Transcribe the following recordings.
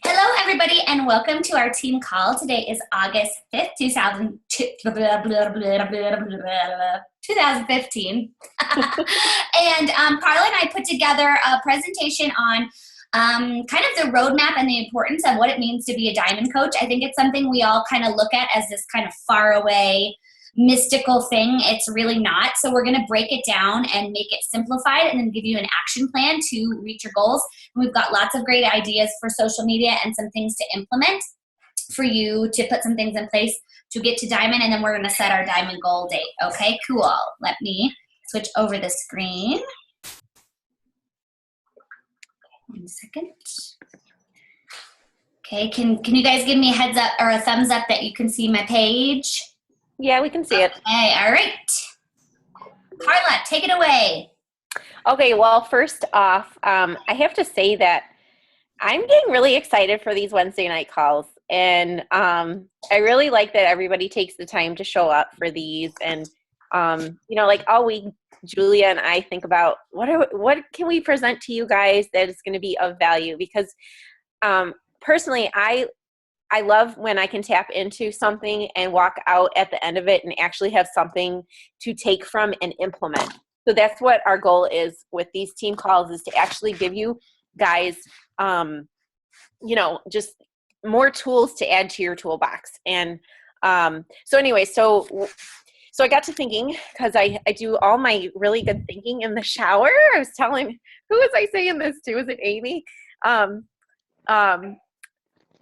Hello, everybody, and welcome to our team call. Today is August 5th, 2015. And Carla and I put together a presentation on kind of the roadmap and the importance of what it means to be a diamond coach. I think it's something we all kind of look at as this kind of far away, mystical thing. It's really not. So we're going to break it down and make it simplified and then give you an action plan to reach your goals. And we've got lots of great ideas for social media and some things to implement for you to put some things in place to get to diamond. And then we're going to set our diamond goal date. Okay, cool. Let me switch over the screen. 1 second. Okay, can you guys give me a heads up or a thumbs up that you can see my page? Yeah, we can see it. Okay, all right. Carla, take it away. Okay, well, first off, I have to say that I'm getting really excited for these Wednesday night calls. And I really like that everybody takes the time to show up for these. And, like all week, Julia and I think about what can we present to you guys that is going to be of value? Because personally, I love when I can tap into something and walk out at the end of it and actually have something to take from and implement. So that's what our goal is with these team calls, is to actually give you guys, just more tools to add to your toolbox. And so I got to thinking, because I do all my really good thinking in the shower. I was telling, who was I saying this to? Was it Amy?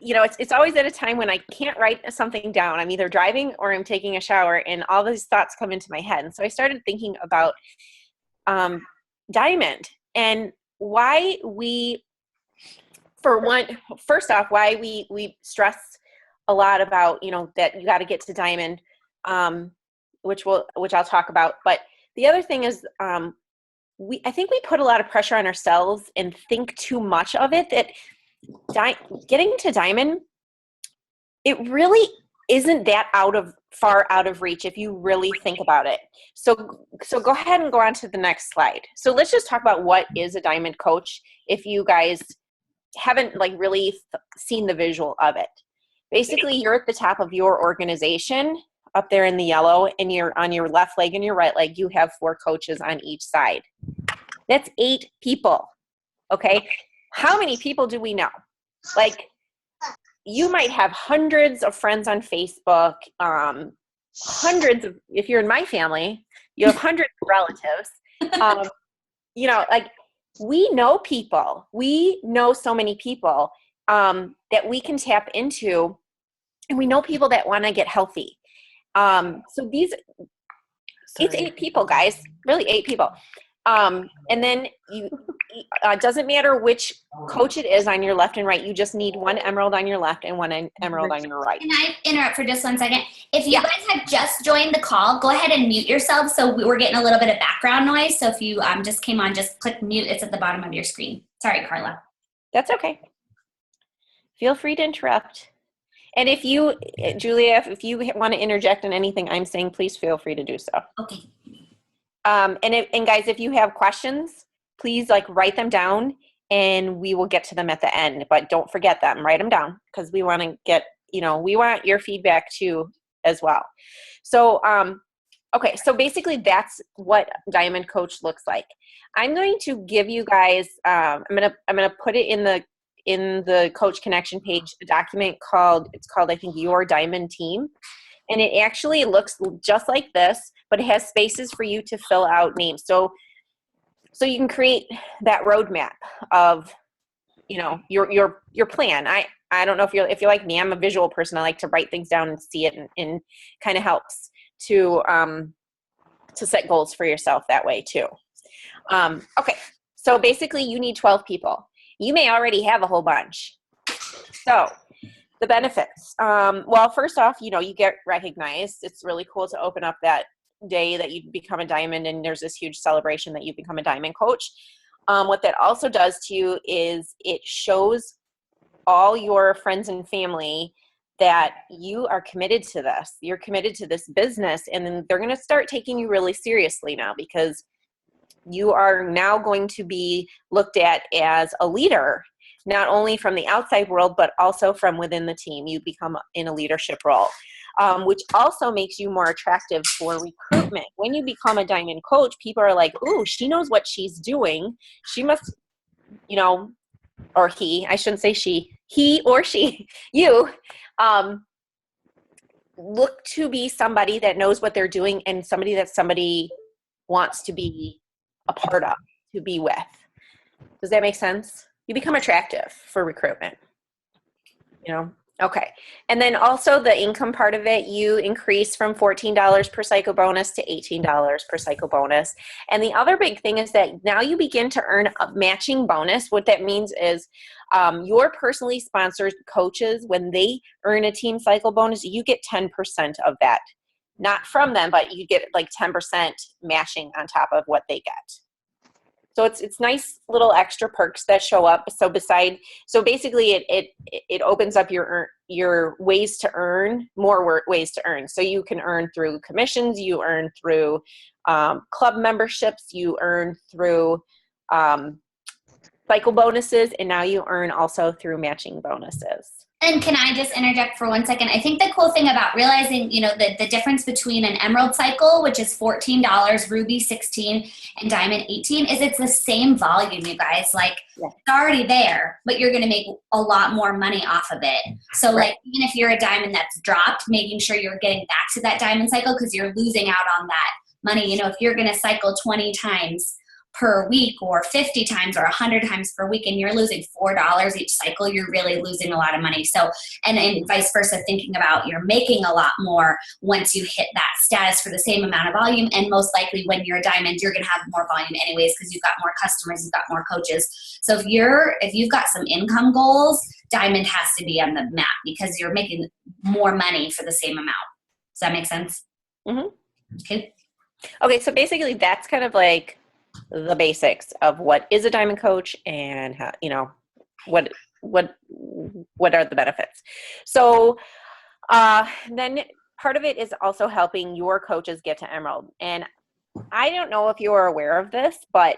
It's always at a time when I can't write something down. I'm either driving or I'm taking a shower, and all these thoughts come into my head. And so I started thinking about diamond and why we, first off, why we stress a lot about, that you got to get to diamond, which I'll talk about. But the other thing is, I think we put a lot of pressure on ourselves and think too much of it, that getting to diamond, it really isn't that far out of reach if you really think about it. So go ahead and go on to the next slide. So let's just talk about what is a diamond coach if you guys haven't really seen the visual of it. Basically, you're at the top of your organization up there in the yellow, and you're on your left leg and your right leg. You have 4 coaches on each side. That's 8 people. Okay. How many people do we know? You might have hundreds of friends on Facebook, if you're in my family, you have hundreds of relatives. We know people. We know so many people that we can tap into, and we know people that want to get healthy. It's 8 people, guys, really 8 people. And then doesn't matter which coach it is on your left and right. You just need 1 emerald on your left and 1 emerald on your right. Can I interrupt for just 1 second? If you guys have just joined the call, go ahead and mute yourself. So we're getting a little bit of background noise. So if you just came on, just click mute. It's at the bottom of your screen. Sorry, Carla. That's okay. Feel free to interrupt. And if you, Julia, if you want to interject in anything I'm saying, please feel free to do so. Okay. And guys, if you have questions, please write them down, and we will get to them at the end. But don't forget them. Write them down, because we want to get, we want your feedback too as well. So, okay. So basically, that's what Diamond Coach looks like. I'm going to give you guys. I'm gonna put it in the Coach Connection page, a document called I think Your Diamond Team. And it actually looks just like this, but it has spaces for you to fill out names. So you can create that roadmap of, your plan. I don't know if you're like me. I'm a visual person. I like to write things down and see it, and kind of helps to set goals for yourself that way too. Okay. So basically you need 12 people. You may already have a whole bunch. So the benefits. Well, first off, you get recognized. It's really cool to open up that day that you become a diamond, and there's this huge celebration that you become a diamond coach. What that also does to you is it shows all your friends and family that you are committed to this. You're committed to this business, and then they're going to start taking you really seriously now, because you are now going to be looked at as a leader not only from the outside world, but also from within the team. You become in a leadership role, which also makes you more attractive for recruitment. When you become a diamond coach, people are like, ooh, she knows what she's doing. She must, or he, I shouldn't say she, he or she, you, look to be somebody that knows what they're doing and somebody that somebody wants to be a part of, to be with. Does that make sense? You become attractive for recruitment, Okay. And then also the income part of it, you increase from $14 per cycle bonus to $18 per cycle bonus. And the other big thing is that now you begin to earn a matching bonus. What that means is your personally sponsored coaches, when they earn a team cycle bonus, you get 10% of that. Not from them, but you get like 10% matching on top of what they get. So it's nice little extra perks that show up. So basically it opens up your ways to earn, more ways to earn. So you can earn through commissions, you earn through club memberships, you earn through cycle bonuses, and now you earn also through matching bonuses. And can I just interject for 1 second? I think the cool thing about realizing, the difference between an emerald cycle, which is $14, ruby 16, and diamond 18, is it's the same volume, you guys. Like, It's already there, but you're going to make a lot more money off of it. So, right. Like, even if you're a diamond that's dropped, making sure you're getting back to that diamond cycle because you're losing out on that money. If you're going to cycle 20 times per week or 50 times or 100 times per week and you're losing $4 each cycle, you're really losing a lot of money. So, and vice versa, thinking about you're making a lot more once you hit that status for the same amount of volume. And most likely when you're a diamond, you're going to have more volume anyways because you've got more customers, you've got more coaches. So if you've got some income goals, diamond has to be on the map because you're making more money for the same amount. Does that make sense? Mm-hmm. Okay, so basically that's kind of like the basics of what is a diamond coach and how, what are the benefits. So then part of it is also helping your coaches get to emerald. And I don't know if you are aware of this, but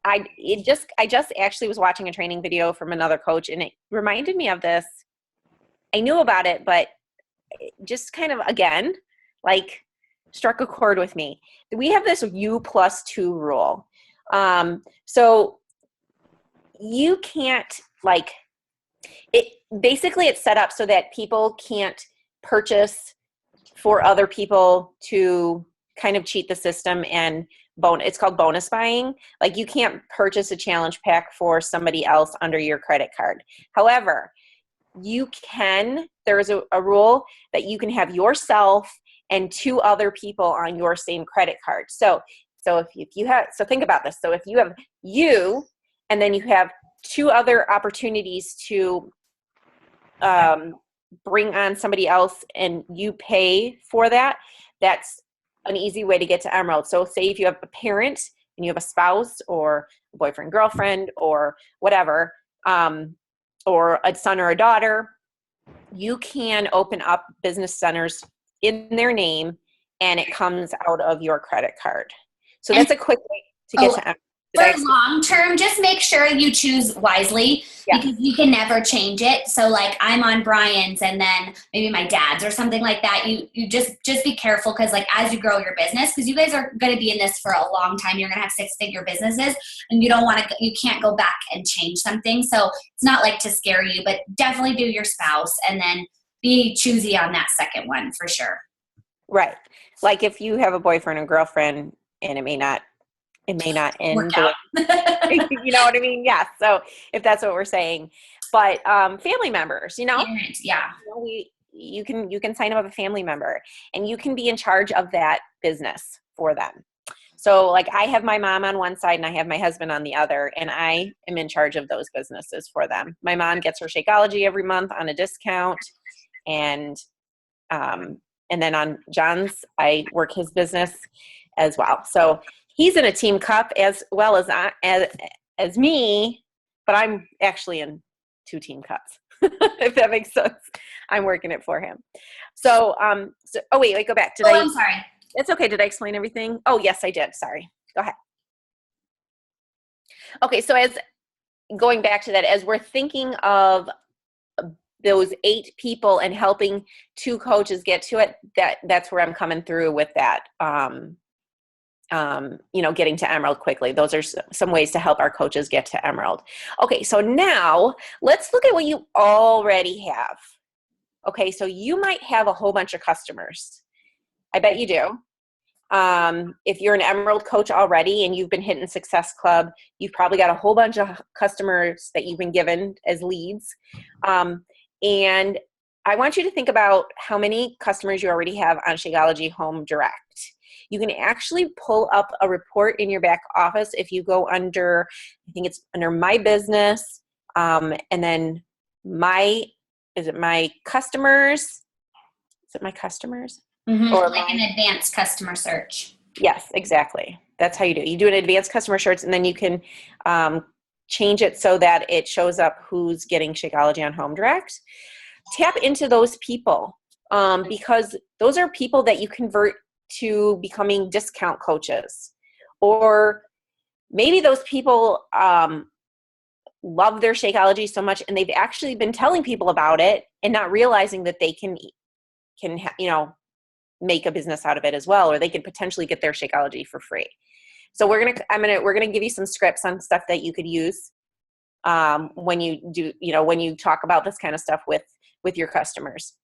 I just actually was watching a training video from another coach and it reminded me of this. I knew about it, but just kind of, again, like struck a chord with me. We have this U+2 rule. So you can't it's set up so that people can't purchase for other people to kind of cheat the system and it's called bonus buying. Like you can't purchase a challenge pack for somebody else under your credit card. However, there is a rule that you can have yourself and 2 other people on your same credit card. So think about this. So if you have you, and then you have 2 other opportunities to bring on somebody else and you pay for that, that's an easy way to get to emerald. So say if you have a parent and you have a spouse or a boyfriend, girlfriend, or whatever, or a son or a daughter, you can open up business centers in their name and it comes out of your credit card. So that's a quick way to get to for long term, just make sure you choose wisely because you can never change it. So like I'm on Brian's and then maybe my dad's or something like that. You just be careful because like as you grow your business, because you guys are going to be in this for a long time, you're going to have 6-figure businesses and you can't go back and change something. So it's not like to scare you, but definitely do your spouse and then be choosy on that second one for sure. Right. Like if you have a boyfriend or girlfriend and it may not end. You know what I mean? Yeah. So if that's what we're saying, but family members, Parents, yeah. You can sign up a family member and you can be in charge of that business for them. So like I have my mom on one side and I have my husband on the other, and I am in charge of those businesses for them. My mom gets her Shakeology every month on a discount, and then on John's, I work his business as well. So he's in a team cup as well as me, but I'm actually in 2 team cups, if that makes sense. I'm working it for him. So, oh wait, go back. I'm sorry. It's okay. Did I explain everything? Oh, yes, I did. Sorry. Go ahead. Okay. So going back to that, as we're thinking of those 8 people and helping 2 coaches get to it, that's where I'm coming through with that. Getting to Emerald quickly. Those are some ways to help our coaches get to Emerald. Okay, so now let's look at what you already have. Okay, so you might have a whole bunch of customers. I bet you do. If you're an Emerald coach already and you've been hitting Success Club, you've probably got a whole bunch of customers that you've been given as leads. And I want you to think about how many customers you already have on Shakeology Home Direct. You can actually pull up a report in your back office if you go under, I think it's under My Business, and then my customers? Is it my customers? Mm-hmm. Or like an advanced customer search. Yes, exactly. That's how you do it. You do an advanced customer search, and then you can change it so that it shows up who's getting Shakeology on Home Direct. Tap into those people because those are people that you convert to becoming discount coaches. Or maybe those people love their Shakeology so much and they've actually been telling people about it and not realizing that they can make a business out of it as well, or they could potentially get their Shakeology for free. So we're gonna give you some scripts on stuff that you could use when you talk about this kind of stuff with your customers.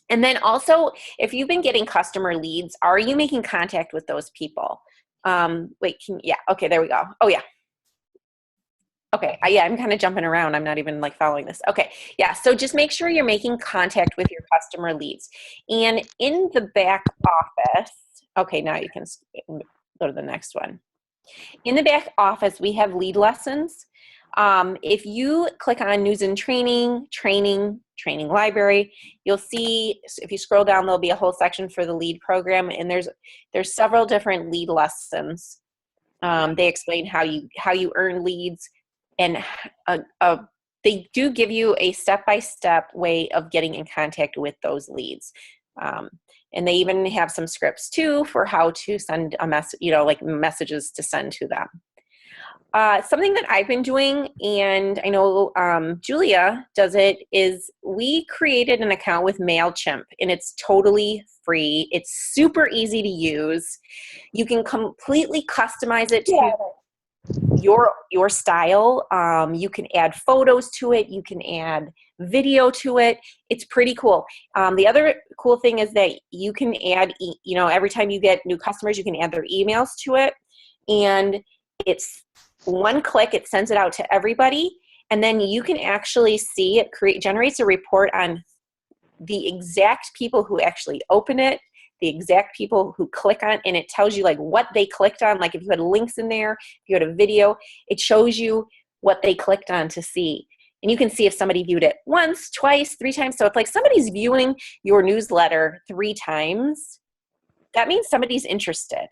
And then also, if you've been getting customer leads, are you making contact with those people? Okay, there we go. Oh yeah. Okay, I'm kind of jumping around. I'm not even following this. Okay, yeah, so just make sure you're making contact with your customer leads. And in the back office, okay, now you can go to the next one. In the back office, we have lead lessons. If you click on News and Training Library, you'll see, if you scroll down, there'll be a whole section for the lead program, and there's several different lead lessons. They explain how you earn leads, and they do give you a step-by-step way of getting in contact with those leads. And they even have some scripts too for how to send a message, messages to send to them. Something that I've been doing, and I know Julia does it, is we created an account with MailChimp, and it's totally free. It's super easy to use. You can completely customize it to your style. You can add photos to it. You can add video to it. It's pretty cool. The other cool thing is that you can add, every time you get new customers, you can add their emails to it, and it's one click, it sends it out to everybody, and then you can actually see it generates a report on the exact people who actually open it, the exact people who click on, and it tells you what they clicked on. If you had links in there, if you had a video, it shows you what they clicked on to see. And you can see if somebody viewed it once, twice, 3 times. So if somebody's viewing your newsletter 3 times, that means somebody's interested.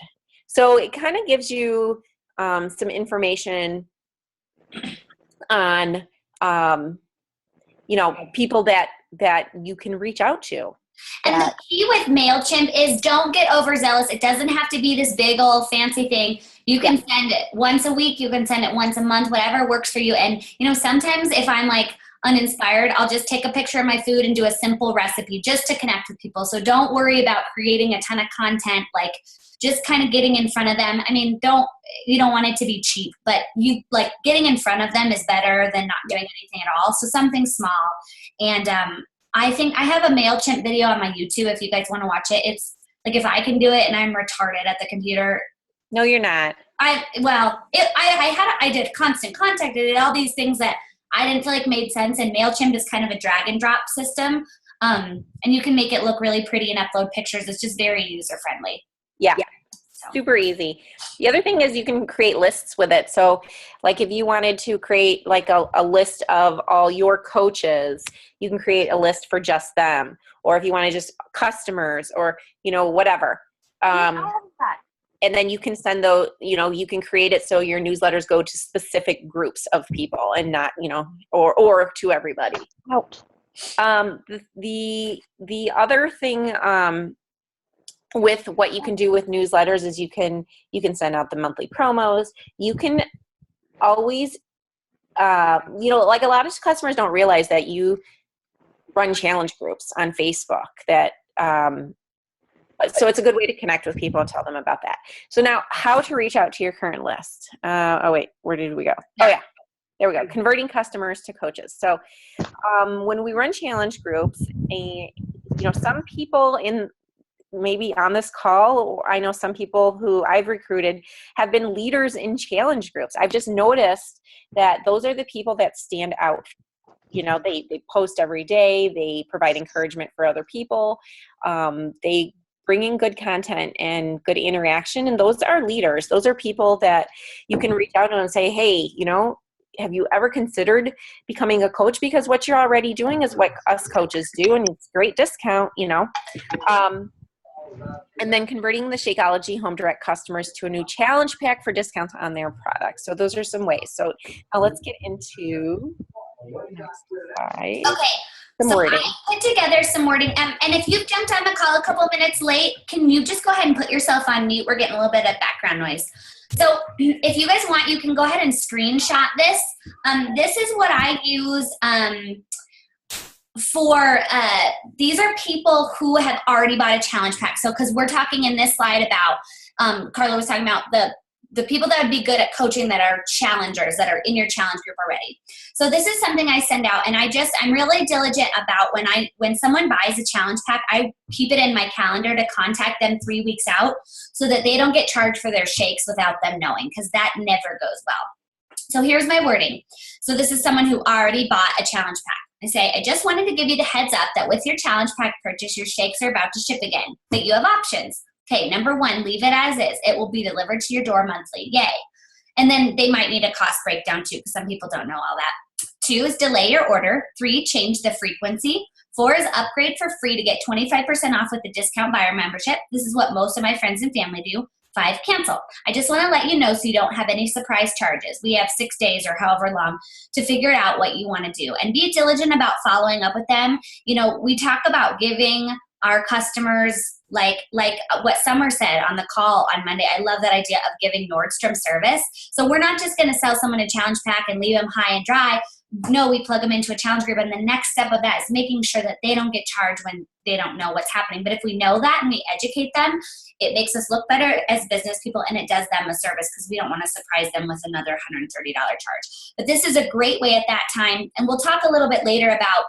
So it kind of gives you some information on, people that you can reach out to. And the key with MailChimp is don't get overzealous. It doesn't have to be this big old fancy thing. You can send it once a week. You can send it once a month, whatever works for you. And, sometimes if I'm uninspired, I'll just take a picture of my food and do a simple recipe just to connect with people. So don't worry about creating a ton of content, just kind of getting in front of them. I mean, you don't want it to be cheap, but getting in front of them is better than not doing anything at all. So something small. And I think I have a MailChimp video on my YouTube if you guys want to watch it. It's if I can do it and I'm retarded at the computer. No, you're not. I did Constant Contact. I did all these things that I didn't feel made sense. And MailChimp is kind of a drag and drop system. And you can make it look really pretty and upload pictures. It's just very user friendly. Yeah. Super easy. The other thing is you can create lists with it. So if you wanted to create a list of all your coaches, you can create a list for just them. Or if you want to just customers or, whatever. And then you can send those, you can create it so your newsletters go to specific groups of people and not, or to everybody. Out. The other thing, with what you can do with newsletters is you can send out the monthly promos. You can always like a lot of customers don't realize that you run challenge groups on Facebook that, so it's a good way to connect with people and tell them about that. So now how to reach out to your current list. Oh wait, where did we go? Oh yeah, there we go. Converting customers to coaches. So when we run challenge groups, some people in maybe on this call, I know some people who I've recruited have been leaders in challenge groups. I've just noticed that those are the people that stand out. They post every day, they provide encouragement for other people, they bring in good content and good interaction, and those are leaders. Those are people that you can reach out to and say, hey, have you ever considered becoming a coach? Because what you're already doing is what us coaches do, and it's great discount, and then converting the Shakeology Home Direct customers to a new challenge pack for discounts on their products. So those are some ways. So now let's get into next slide. Okay. Some wording. I put together some wording. And if you've jumped on the call a couple minutes late, can you just go ahead and put yourself on mute? We're getting a little bit of background noise. So if you guys want, you can go ahead and screenshot this. This is what I use for, these are people who have already bought a challenge pack. So, because we're talking in this slide about, Carla was talking about the people that would be good at coaching that are challengers, that are in your challenge group already. So this is something I send out, and I'm really diligent about when someone buys a challenge pack, I keep it in my calendar to contact them 3 weeks out so that they don't get charged for their shakes without them knowing, because that never goes well. So here's my wording. So this is someone who already bought a challenge pack. I say, I just wanted to give you the heads up that with your challenge pack purchase, your shakes are about to ship again, but you have options. Okay, number 1, leave it as is. It will be delivered to your door monthly. Yay. And then they might need a cost breakdown too, because some people don't know all that. 2 is delay your order. 3, change the frequency. 4 is upgrade for free to get 25% off with the discount buyer membership. This is what most of my friends and family do. 5, cancel. I just want to let you know so you don't have any surprise charges. We have 6 days or however long to figure out what you want to do. And be diligent about following up with them. We talk about giving our customers, like what Summer said on the call on Monday. I love that idea of giving Nordstrom service. So we're not just going to sell someone a challenge pack and leave them high and dry. No, we plug them into a challenge group, and the next step of that is making sure that they don't get charged when they don't know what's happening. But if we know that and we educate them, it makes us look better as business people, and it does them a service because we don't want to surprise them with another $130 charge. But this is a great way at that time, and we'll talk a little bit later about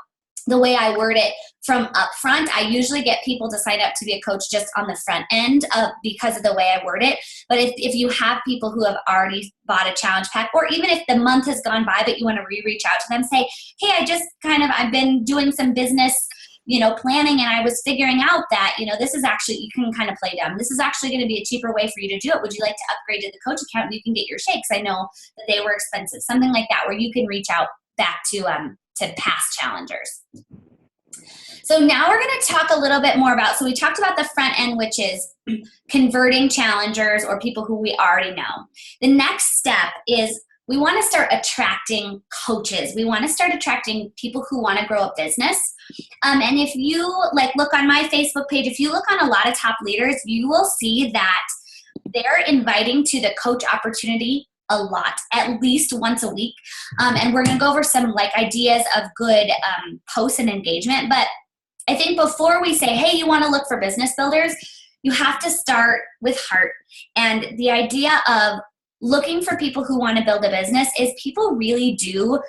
the way I word it from upfront. I usually get people to sign up to be a coach just on the front end because of the way I word it. But if you have people who have already bought a challenge pack, or even if the month has gone by but you want to reach out to them, say, hey, I've been doing some business planning, and I was figuring out that, this is actually, you can kind of play dumb. This is actually going to be a cheaper way for you to do it. Would you like to upgrade to the coach account and you can get your shakes? I know that they were expensive. Something like that, where you can reach out back to past challengers. So now we're going to talk a little bit more about, so we talked about the front end, which is converting challengers or people who we already know. The next step is we want to start attracting coaches. We want to start attracting people who want to grow a business. And if you look on my Facebook page, if you look on a lot of top leaders, you will see that they're inviting to the coach opportunity a lot, at least once a week. And we're going to go over some ideas of good posts and engagement. But I think before we say, hey, you want to look for business builders, you have to start with heart. And the idea of looking for people who want to build a business is people really do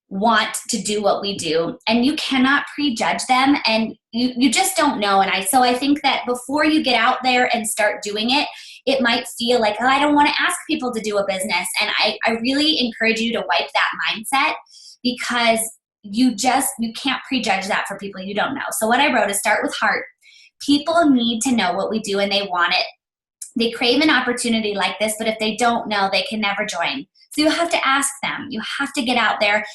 want to do what we do, and you cannot prejudge them, and you just don't know. And so I think that before you get out there and start doing it, it might feel like, oh, I don't want to ask people to do a business. And I really encourage you to wipe that mindset, because you can't prejudge that for people you don't know. So what I wrote is start with heart. People need to know what we do, and they want it. They crave an opportunity like this, but if they don't know, they can never join. So you have to ask them. You have to get out there,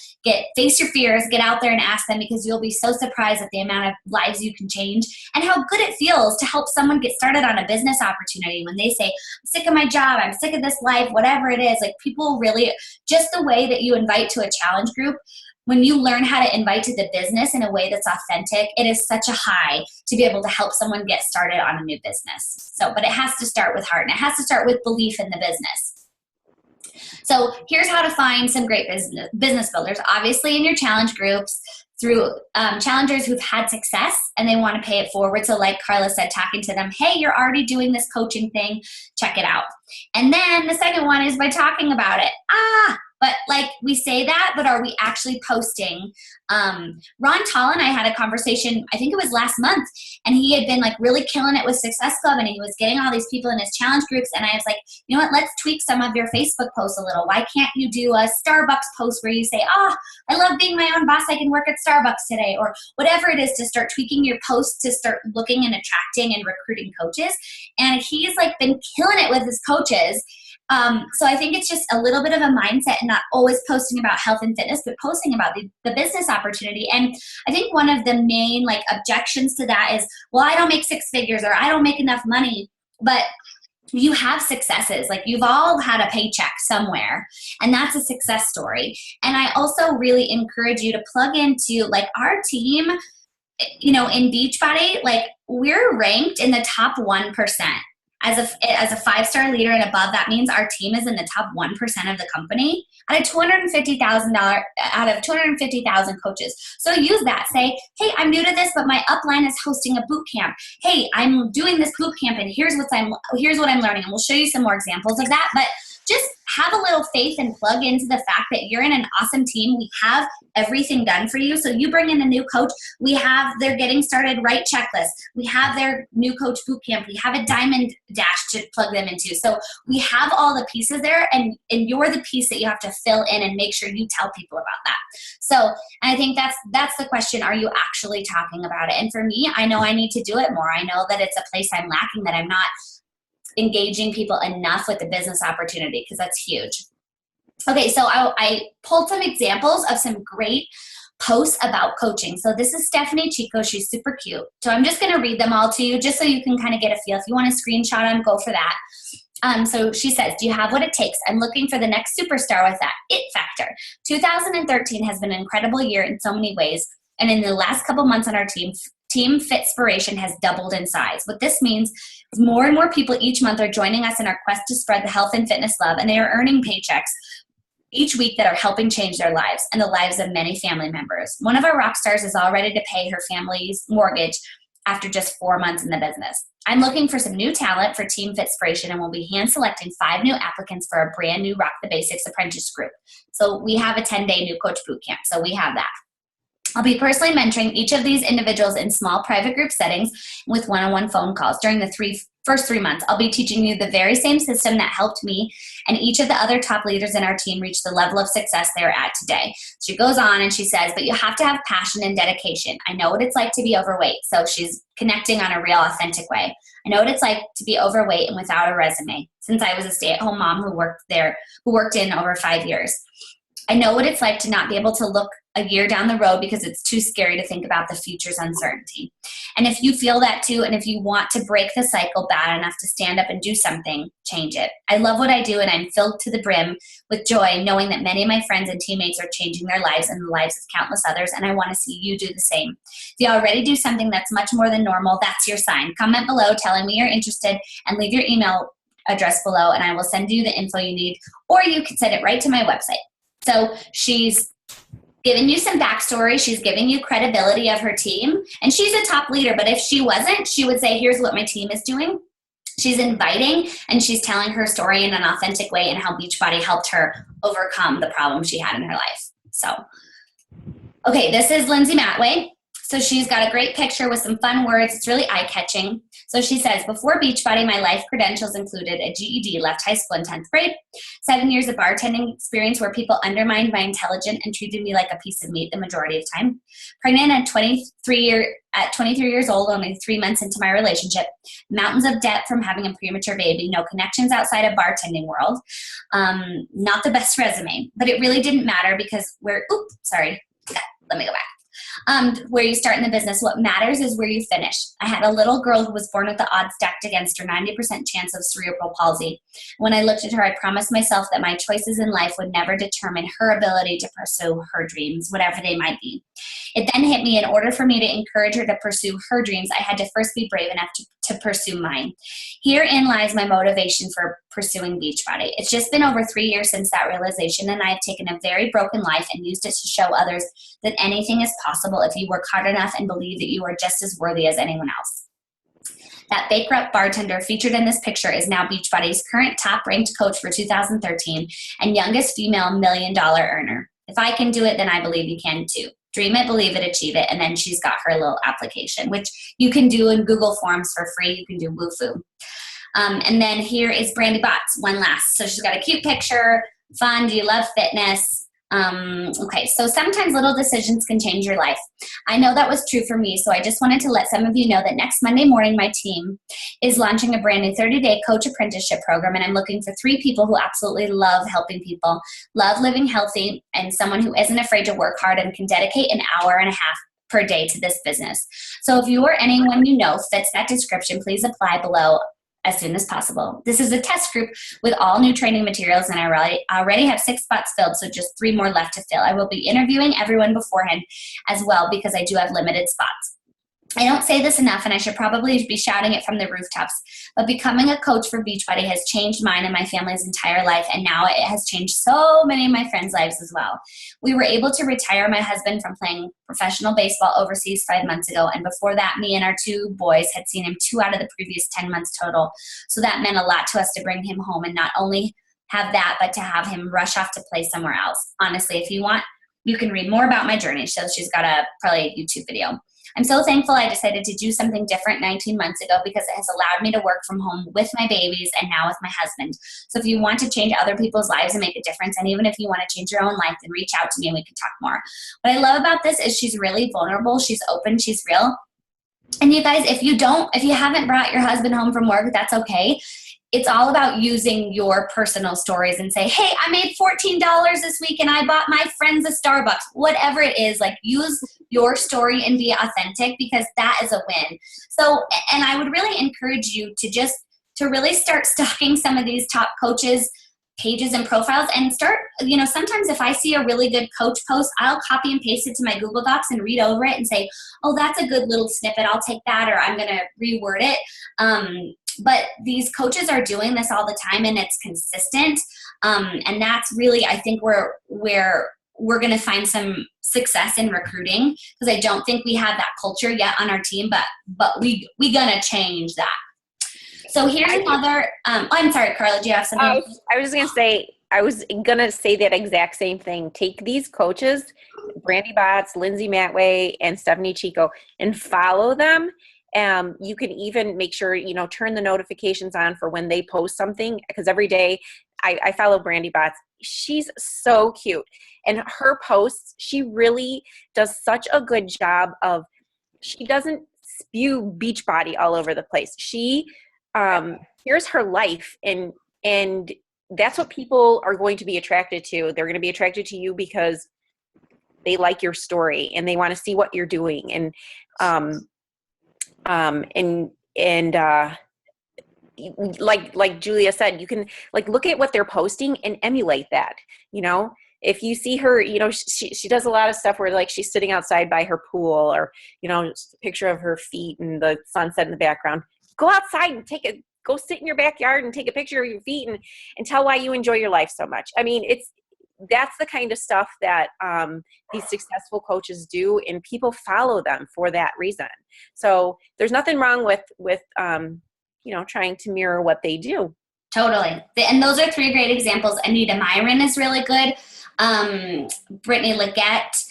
face your fears, get out there and ask them, because you'll be so surprised at the amount of lives you can change and how good it feels to help someone get started on a business opportunity. When they say, I'm sick of my job, I'm sick of this life, whatever it is, people really, just the way that you invite to a challenge group, when you learn how to invite to the business in a way that's authentic, it is such a high to be able to help someone get started on a new business. But it has to start with heart, and it has to start with belief in the business. So here's how to find some great business builders. Obviously in your challenge groups, through challengers who've had success and they want to pay it forward. So like Carla said, talking to them, hey, you're already doing this coaching thing, check it out. And then the second one is by talking about it. But like we say that, but are we actually posting? Ron Tall and I had a conversation, I think it was last month, and he had been like really killing it with Success Club, and he was getting all these people in his challenge groups. And I was like, you know what, let's tweak some of your Facebook posts a little. Why can't you do a Starbucks post where you say, I love being my own boss, I can work at Starbucks today, or whatever it is, to start tweaking your posts to start looking and attracting and recruiting coaches. And he's like been killing it with his coaches. So I think it's just a little bit of a mindset and not always posting about health and fitness, but posting about the business opportunity. And I think one of the main like objections to that is, well, I don't make six figures, or I don't make enough money. But you have successes. Like, you've all had a paycheck somewhere, and that's a success story. And I also really encourage you to plug into like our team, you know, in Beachbody. Like, we're ranked in the top 1%. As a 5-star leader and above, that means our team is in the top 1% of the company out of 250,000 coaches. So use that. Say, hey, I'm new to this, but my upline is hosting a boot camp. Hey, I'm doing this boot camp, and here's what I'm learning. And we'll show you some more examples of that. But just have a little faith and plug into the fact that you're in an awesome team. We have everything done for you. So you bring in a new coach. We have their getting started right checklist. We have their new coach boot camp. We have a diamond dash to plug them into. So we have all the pieces there, and you're the piece that you have to fill in and make sure you tell people about that. So I think that's the question. Are you actually talking about it? And for me, I know I need to do it more. I know that it's a place I'm lacking, that I'm not engaging people enough with the business opportunity, because that's huge. Okay, so I pulled some examples of some great posts about coaching. So this is Stephanie Chico. She's super cute. So I'm just going to read them all to you just so you can kind of get a feel. If you want to screenshot them, go for that. So she says, do you have what it takes? I'm looking for the next superstar with that it factor. 2013 has been an incredible year in so many ways. And in the last couple months on our team Fitspiration has doubled in size. What this means is more and more people each month are joining us in our quest to spread the health and fitness love, and they are earning paychecks each week that are helping change their lives and the lives of many family members. One of our rock stars is all ready to pay her family's mortgage after just 4 months in the business. I'm looking for some new talent for Team Fitspiration, and we'll be hand selecting 5 new applicants for a brand new Rock the Basics apprentice group. So we have a 10-day new coach boot camp. So we have that. I'll be personally mentoring each of these individuals in small private group settings with one-on-one phone calls. During the first 3 months, I'll be teaching you the very same system that helped me and each of the other top leaders in our team reach the level of success they're at today. She goes on and she says, but you have to have passion and dedication. I know what it's like to be overweight. So she's connecting on a real authentic way. I know what it's like to be overweight and without a resume, since I was a stay-at-home mom who worked in over 5 years. I know what it's like to not be able to look a year down the road because it's too scary to think about the future's uncertainty. And if you feel that too, and if you want to break the cycle bad enough to stand up and do something, change it. I love what I do, and I'm filled to the brim with joy knowing that many of my friends and teammates are changing their lives and the lives of countless others, and I want to see you do the same. If you already do something that's much more than normal, that's your sign. Comment below telling me you're interested and leave your email address below, and I will send you the info you need, or you can send it right to my website. So she's giving you some backstory. She's giving you credibility of her team. And she's a top leader, but if she wasn't, she would say, here's what my team is doing. She's inviting, and she's telling her story in an authentic way and how Beachbody helped her overcome the problem she had in her life. So, okay, this is Lindsay Matway. So she's got a great picture with some fun words. It's really eye-catching. So she says, before Beachbody, my life credentials included a GED, left high school in 10th grade, 7 years of bartending experience where people undermined my intelligence and treated me like a piece of meat the majority of time. Pregnant at 23 years old, only 3 months into my relationship. Mountains of debt from having a premature baby. No connections outside of bartending world. Not the best resume, but it really didn't matter because let me go back. Where you start in the business, what matters is where you finish. I had a little girl who was born with the odds stacked against her, 90% chance of cerebral palsy. When I looked at her, I promised myself that my choices in life would never determine her ability to pursue her dreams, whatever they might be. It then hit me, in order for me to encourage her to pursue her dreams, I had to first be brave enough to pursue mine. Herein lies my motivation for pursuing Beachbody. It's just been over 3 years since that realization, and I have taken a very broken life and used it to show others that anything is possible if you work hard enough and believe that you are just as worthy as anyone else. That bankrupt bartender featured in this picture is now Beachbody's current top-ranked coach for 2013 and youngest female $1 million earner. If I can do it, then I believe you can too. Dream it, believe it, achieve it. And then she's got her little application, which you can do in Google Forms for free. You can do Wufoo. And then here is Brandy Botts, one last. So she's got a cute picture, fun, do you love fitness? Okay, so sometimes little decisions can change your life. I know that was true for me, so I just wanted to let some of you know that next Monday morning, my team is launching a brand new 30-day coach apprenticeship program, and I'm looking for 3 people who absolutely love helping people, love living healthy, and someone who isn't afraid to work hard and can dedicate an hour and a half per day to this business. So if you or anyone you know fits that description, please apply below as soon as possible. This is a test group with all new training materials, and I already have 6 spots filled, so just 3 more left to fill. I will be interviewing everyone beforehand as well because I do have limited spots. I don't say this enough, and I should probably be shouting it from the rooftops, but becoming a coach for Beachbody has changed mine and my family's entire life, and now it has changed so many of my friends' lives as well. We were able to retire my husband from playing professional baseball overseas 5 months ago, and before that, me and our 2 boys had seen him 2 out of the previous 10 months total, so that meant a lot to us to bring him home and not only have that, but to have him rush off to play somewhere else. Honestly, if you want, you can read more about my journey, so she's got probably a YouTube video. I'm so thankful I decided to do something different 19 months ago because it has allowed me to work from home with my babies and now with my husband. So if you want to change other people's lives and make a difference, and even if you want to change your own life, then reach out to me and we can talk more. What I love about this is she's really vulnerable, she's open, she's real. And you guys, if you haven't brought your husband home from work, that's okay. It's all about using your personal stories and say, hey, I made $14 this week and I bought my friends a Starbucks. Whatever it is, like, use your story and be authentic, because that is a win. So, and I would really encourage you to really start stalking some of these top coaches' pages and profiles and start, sometimes if I see a really good coach post, I'll copy and paste it to my Google Docs and read over it and say, oh, that's a good little snippet. I'll take that, or I'm going to reword it. But these coaches are doing this all the time, and it's consistent. And that's really, I think, where we're going to find some success in recruiting, because I don't think we have that culture yet on our team, but we going to change that. So here's another, I'm sorry, Carla, do you have something? I was going to say that exact same thing. Take these coaches, Brandy Botts, Lindsay Matway, and Stephanie Chico, and follow them. You can even make sure, turn the notifications on for when they post something, because every day I follow Brandy Botts. She's so cute. And her posts, she really does such a good job of, she doesn't spew Beachbody all over the place. She, here's her life, and that's what people are going to be attracted to. They're going to be attracted to you because they like your story and they want to see what you're doing. And, like Julia said, you can look at what they're posting and emulate that. If you see her, she does a lot of stuff where she's sitting outside by her pool, or, just a picture of her feet and the sunset in the background. Go outside and go sit in your backyard and take a picture of your feet and tell why you enjoy your life so much. I mean, that's the kind of stuff that these successful coaches do, and people follow them for that reason. So there's nothing wrong with trying to mirror what they do. Totally. And those are 3 great examples. Anita Myron is really good. Brittany Leggett.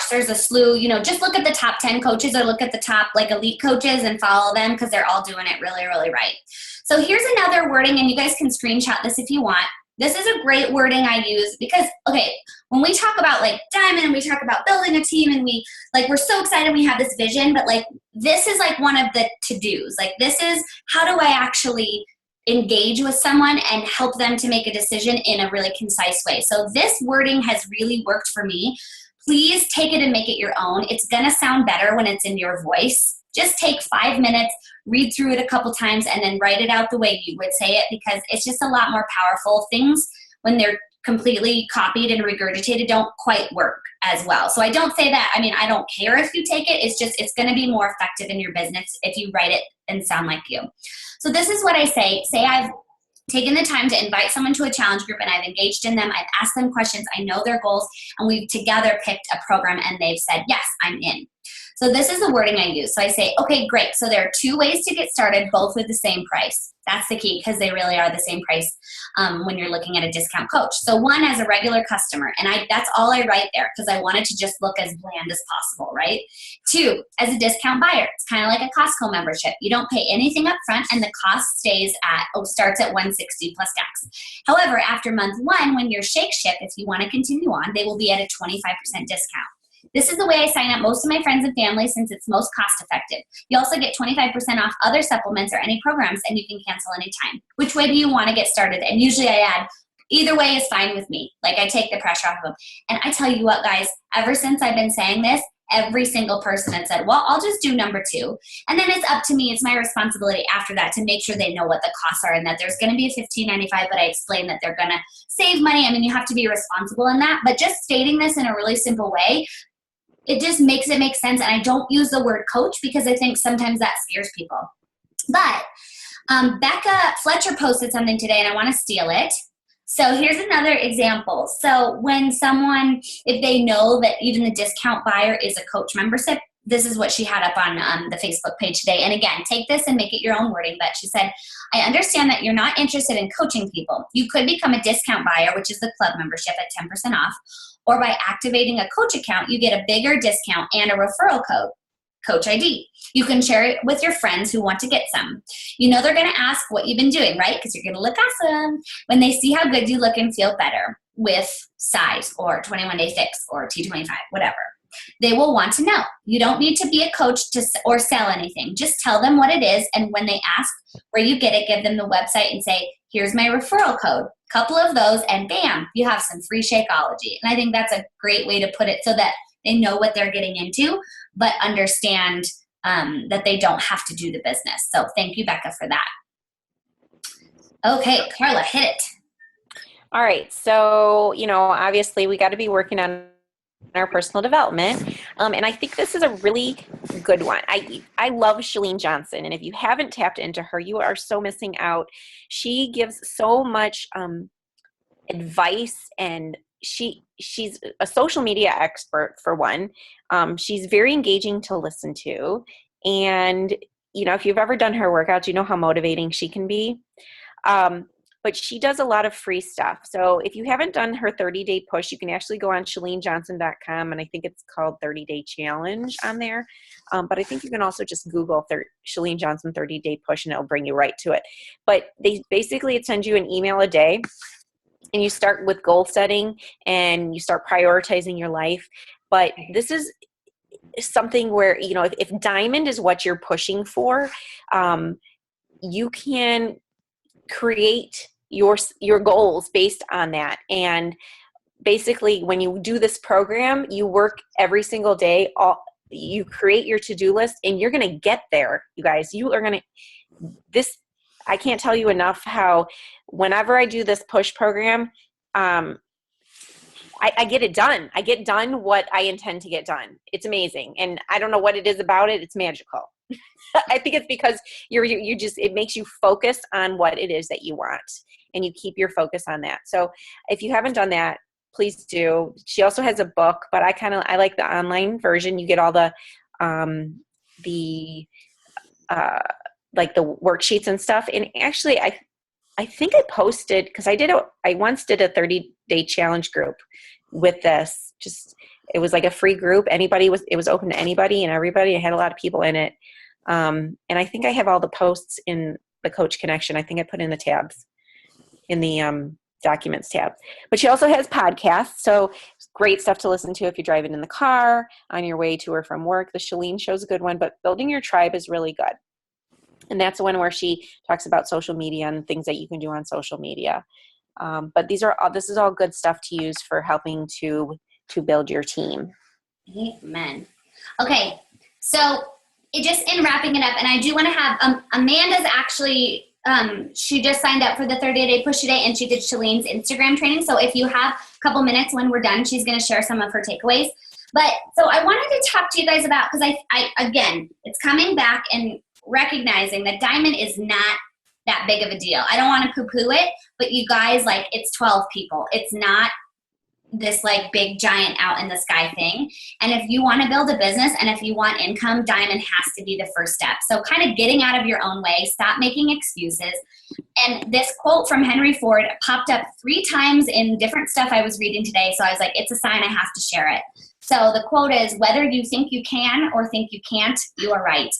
There's a slew. Just look at the top 10 coaches, or look at the top elite coaches and follow them, because they're all doing it really, really right. So here's another wording, and you guys can screenshot this if you want. This is a great wording I use because, when we talk about Diamond, and we talk about building a team, and we're so excited we have this vision, but this is one of the to-dos. This is, how do I actually engage with someone and help them to make a decision in a really concise way? So this wording has really worked for me. Please take it and make it your own. It's going to sound better when it's in your voice. Just take 5 minutes, read through it a couple times, and then write it out the way you would say it, because it's just a lot more powerful. Things, when they're completely copied and regurgitated don't quite work as well. So I don't say that, I mean, I don't care if you take it. It's just, it's going to be more effective in your business if you write it and sound like you. So this is what I say. Say I've taken the time to invite someone to a challenge group and I've engaged in them. I've asked them questions. I know their goals, and we've together picked a program and they've said, yes, I'm in. So this is the wording I use. So I say, okay, great. So there are 2 ways to get started, both with the same price. That's the key, because they really are the same price when you're looking at a discount coach. So 1, as a regular customer, and that's all I write there because I wanted to just look as bland as possible, right? 2, as a discount buyer. It's kind of like a Costco membership. You don't pay anything up front, and the cost starts at $160 plus tax. However, after month 1, when you're Shake Ship, if you want to continue on, they will be at a 25% discount. This is the way I sign up most of my friends and family since it's most cost effective. You also get 25% off other supplements or any programs, and you can cancel anytime. Which way do you want to get started? And usually I add, either way is fine with me. Like, I take the pressure off of them. And I tell you what, guys, ever since I've been saying this, every single person had said, well, I'll just do number 2. And then it's up to me, it's my responsibility after that to make sure they know what the costs are and that there's going to be a $15.95, but I explain that they're going to save money. I mean, you have to be responsible in that. But just stating this in a really simple way, it just makes it make sense. And I don't use the word coach because I think sometimes that scares people. But Becca Fletcher posted something today and I want to steal it. So here's another example. So when someone, if they know that even the discount buyer is a coach membership, this is what she had up on the Facebook page today. And again, take this and make it your own wording. But she said, I understand that you're not interested in coaching people. You could become a discount buyer, which is the club membership at 10% off. Or by activating a coach account, you get a bigger discount and a referral code, Coach ID. You can share it with your friends who want to get some. You know they're going to ask what you've been doing, right? Because you're going to look awesome when they see how good you look and feel better with size or 21 Day Fix or T25, whatever. They will want to know. You don't need to be a coach or sell anything. Just tell them what it is, and when they ask where you get it, give them the website and say, here's my referral code. Couple of those, and bam, you have some free Shakeology. And I think that's a great way to put it so that they know what they're getting into, but understand that they don't have to do the business. So thank you, Becca, for that. Okay, Carla, hit it. All right. So, obviously we got to be working on our personal development. And I think this is a really good one. I love Chalene Johnson. And if you haven't tapped into her, you are so missing out. She gives so much advice, and she's a social media expert for one. She's very engaging to listen to. And, if you've ever done her workouts, you know how motivating she can be. But she does a lot of free stuff. So if you haven't done her 30-day push, you can actually go on ChaleneJohnson.com, and I think it's called 30-day challenge on there. But I think you can also just Google Chalene Johnson 30-day push, and it'll bring you right to it. But it sends you an email a day, and you start with goal setting, and you start prioritizing your life. But this is something where, if diamond is what you're pushing for, you can create your goals based on that. And basically, when you do this program, you work every single day. You create your to-do list, and you're going to get there, you guys. You are going to I can't tell you enough how whenever I do this push program, I get it done. I get done what I intend to get done. It's amazing. And I don't know what it is about it. It's magical. I think it's because it makes you focus on what it is that you want, and you keep your focus on that. So if you haven't done that, please do. She also has a book, but I like the online version. You get all the worksheets and stuff. And actually I think I posted, because I once did a 30-day challenge group with this. It was like a free group. It was open to anybody and everybody. I had a lot of people in it. And I think I have all the posts in the Coach Connection. I think I put in the tabs in the documents tab. But she also has podcasts. So great stuff to listen to if you're driving in the car, on your way to or from work. The Chalene Show's a good one, but Building Your Tribe is really good. And that's the one where she talks about social media and things that you can do on social media. But this is all good stuff to use for helping to build your team. Amen. Okay, so just in wrapping it up, and I do want to have Amanda's actually she just signed up for the 30-day push today, and she did Shalene's Instagram training. So if you have a couple minutes when we're done, she's going to share some of her takeaways. But so I wanted to talk to you guys about, because I again, it's coming back and recognizing that diamond is not that big of a deal. I don't want to poo-poo it, but you guys, like, it's 12 people. It's not this like big giant out in the sky thing. And if you want to build a business and if you want income, diamond has to be the first step. So kind of getting out of your own way, stop making excuses. And this quote from Henry Ford popped up 3 times in different stuff I was reading today. So I was like, it's a sign I have to share it. So the quote is, whether you think you can or think you can't, you are right.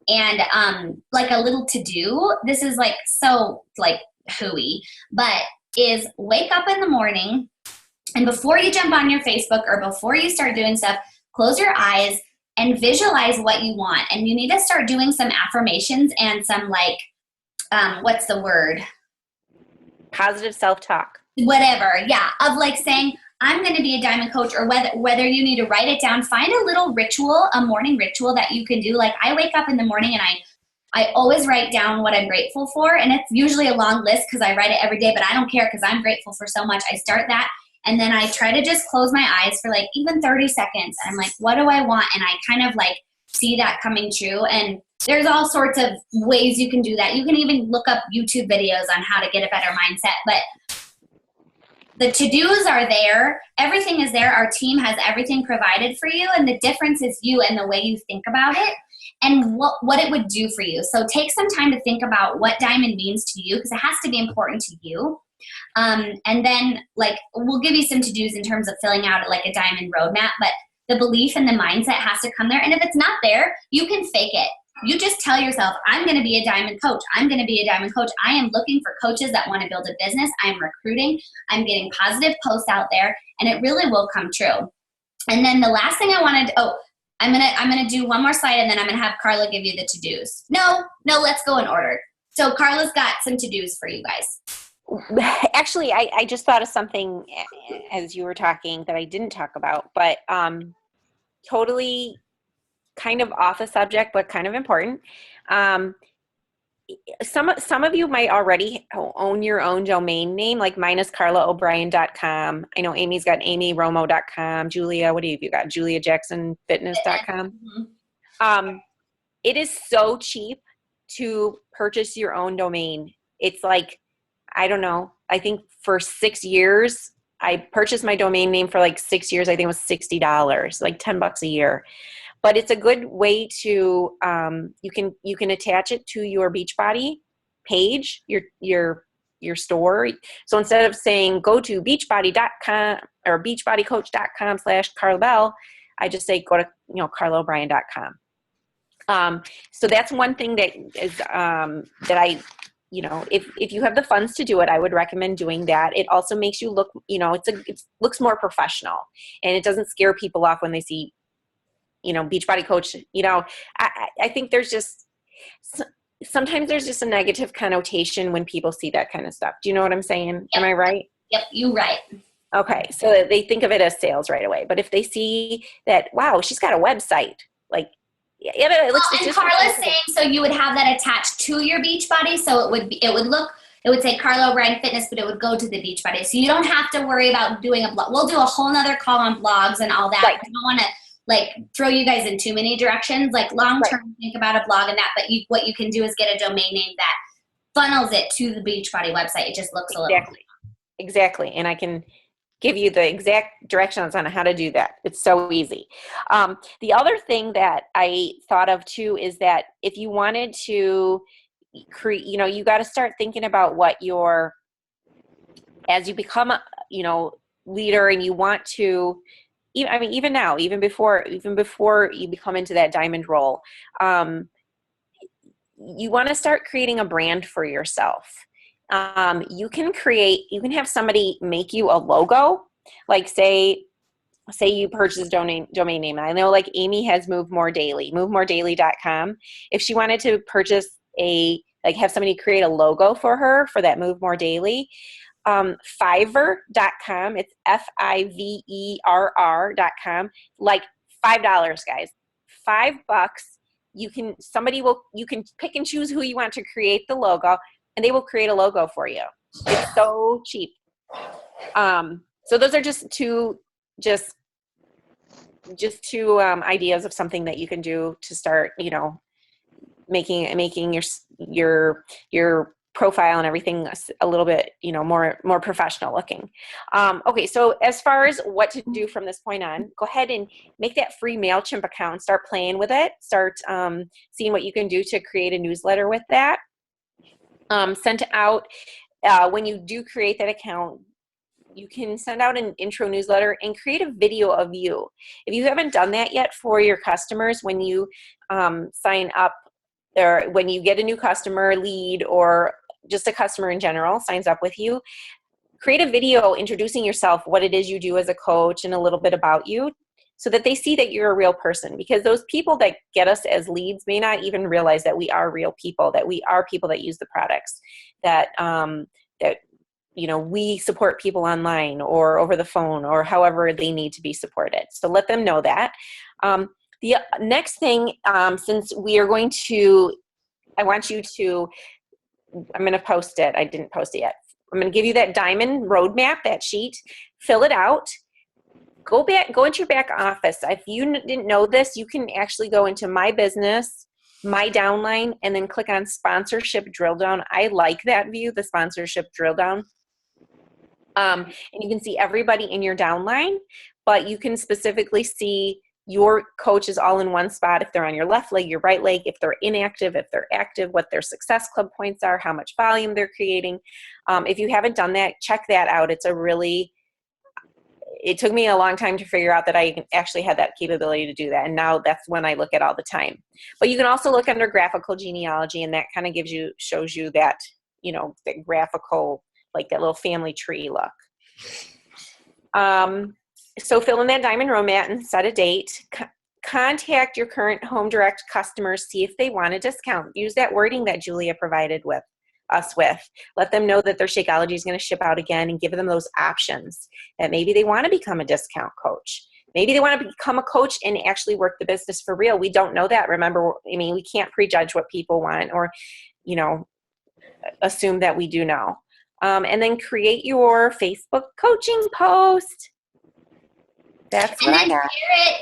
And like a little to-do, this is like so like hooey, but is wake up in the morning, and before you jump on your Facebook or before you start doing stuff, close your eyes and visualize what you want. And you need to start doing some affirmations and some like, what's the word? Positive self-talk. Whatever, yeah, of like saying, I'm going to be a diamond coach, or whether you need to write it down, find a little ritual, a morning ritual that you can do. Like I wake up in the morning and I always write down what I'm grateful for. And it's usually a long list because I write it every day, but I don't care because I'm grateful for so much. I start that. And then I try to just close my eyes for like even 30 seconds. And I'm like, what do I want? And I kind of like see that coming true. And there's all sorts of ways you can do that. You can even look up YouTube videos on how to get a better mindset. But the to-dos are there. Everything is there. Our team has everything provided for you. And the difference is you and the way you think about it and what it would do for you. So take some time to think about what diamond means to you, because it has to be important to you. And then like, we'll give you some to-dos in terms of filling out like a diamond roadmap, but the belief and the mindset has to come there. And if it's not there, you can fake it. You just tell yourself, I'm going to be a diamond coach. I'm going to be a diamond coach. I am looking for coaches that want to build a business. I'm recruiting. I'm getting positive posts out there, and it really will come true. And then the last thing I wanted, I'm going to do one more slide, and then I'm going to have Carla give you the to-dos. No, let's go in order. So Carla's got some to-dos for you guys. Actually, I just thought of something as you were talking that I didn't talk about, but totally kind of off the subject, but kind of important. Some of you might already own your own domain name, like mine is carlaobrien.com. I know Amy's got amyromo.com. Julia, what have you got? juliajacksonfitness.com. Mm-hmm. It is so cheap to purchase your own domain. It's like, I don't know, I think for 6 years, I purchased my domain name for like 6 years. I think it was $60, like $10 a year. But it's a good way to, you can attach it to your Beachbody page, your store. So instead of saying go to beachbody.com or beachbodycoach.com/Carla Bell, I just say go to, carlaobrien.com. So that's one thing that is, that I, if you have the funds to do it, I would recommend doing that. It also makes you look, it looks more professional, and it doesn't scare people off when they see, Beachbody Coach. I think there's just, sometimes there's just a negative connotation when people see that kind of stuff. Do you know what I'm saying? Yep. Am I right? Yep, you're right. Okay. So they think of it as sales right away. But if they see that, wow, she's got a website, like, it looks. And Carla's saying, so you would have that attached to your Beachbody, so it would say Carla O'Brien Fitness, but it would go to the Beachbody. So you don't have to worry about doing a blog. We'll do a whole nother call on blogs and all that. Right. I don't want to throw you guys in too many directions. Like long term, right. Think about a blog and that. But what you can do is get a domain name that funnels it to the Beachbody website. It just looks a little exactly. And I can give you the exact directions on how to do that. It's so easy. The other thing that I thought of too is that if you wanted to create, you got to start thinking about what as you become a, leader, and you want to, even now, even before you become into that diamond role, you want to start creating a brand for yourself. You can have somebody make you a logo, like say you purchase a domain name. I know like Amy has Move More Daily, movemoredaily.com. If she wanted to purchase have somebody create a logo for her for that Move More Daily, Fiverr.com, it's Fiverr.com, like $5, guys, $5. You can pick and choose who you want to create the logo. and they will create a logo for you. It's so cheap. So those are just two ideas of something that you can do to start, making your profile and everything a little bit, more professional looking. Okay, so as far as what to do from this point on, go ahead and make that free MailChimp account. Start playing with it. Start seeing what you can do to create a newsletter with that. Send out when you do create that account. You can send out an intro newsletter and create a video of you. If you haven't done that yet for your customers, when you sign up, or when you get a new customer lead, or just a customer in general signs up with you, create a video introducing yourself, what it is you do as a coach, and a little bit about you, so that they see that you're a real person. Because those people that get us as leads may not even realize that we are real people, that we are people that use the products, that we support people online or over the phone or however they need to be supported. So let them know that. The next thing, since we are going to, I'm going to post it. I didn't post it yet. I'm going to give you that diamond roadmap, that sheet. Fill it out. Go into your back office. If you didn't know this, you can actually go into My Business, My Downline, and then click on Sponsorship Drill Down. I like that view, the Sponsorship Drill Down. And you can see everybody in your downline, but you can specifically see your coaches all in one spot. If they're on your left leg, your right leg, if they're inactive, if they're active, what their Success Club points are, how much volume they're creating. If you haven't done that, check that out. It took me a long time to figure out that I actually had that capability to do that. And now that's when I look at all the time. But you can also look under graphical genealogy, and that kind of shows you that, that graphical, like that little family tree look. So fill in that diamond roadmap and set a date. Contact your current Home Direct customers, see if they want a discount. Use that wording that Julia provided us with. Let them know that their Shakeology is going to ship out again, and give them those options, that maybe they want to become a discount coach. Maybe they want to become a coach and actually work the business for real. We don't know that. Remember, we can't prejudge what people want, or, assume that we do know. And then create your Facebook coaching post. That's what I got. Share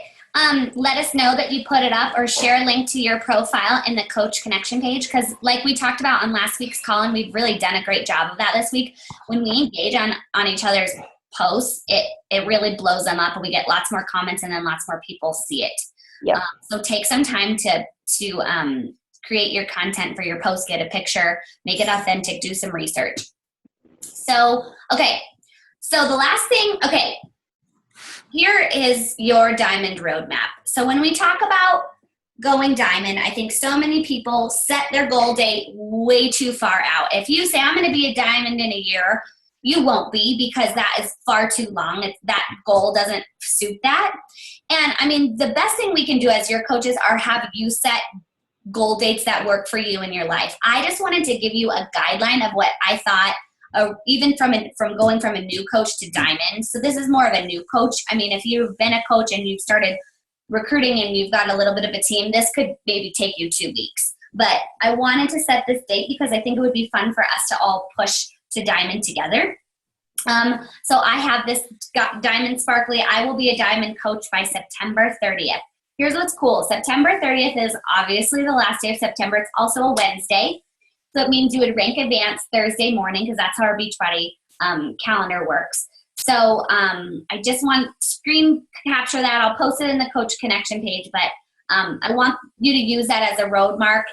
it. Let us know that you put it up, or share a link to your profile in the Coach Connection page. Because like we talked about on last week's call, and we've really done a great job of that this week, when we engage on each other's posts, it really blows them up, and we get lots more comments, and then lots more people see it. Yep. So take some time to create your content for your post, get a picture, make it authentic, do some research. So, okay. So the last thing, okay. Here is your diamond roadmap. So when we talk about going diamond, I think so many people set their goal date way too far out. If you say, I'm going to be a diamond in a year, you won't be, because that is far too long. That goal doesn't suit that. And the best thing we can do as your coaches are have you set goal dates that work for you in your life. I just wanted to give you a guideline of what I thought, even from going from a new coach to diamond. So this is more of a new coach. If you've been a coach and you've started recruiting and you've got a little bit of a team, this could maybe take you 2 weeks. But I wanted to set this date because I think it would be fun for us to all push to diamond together. So I have this diamond sparkly. I will be a diamond coach by September 30th. Here's what's cool. September 30th is obviously the last day of September. It's also a Wednesday. So it means you would rank advance Thursday morning, because that's how our Beachbody calendar works. So I just want to screen capture that. I'll post it in the Coach Connection page, but I want you to use that as a road mark,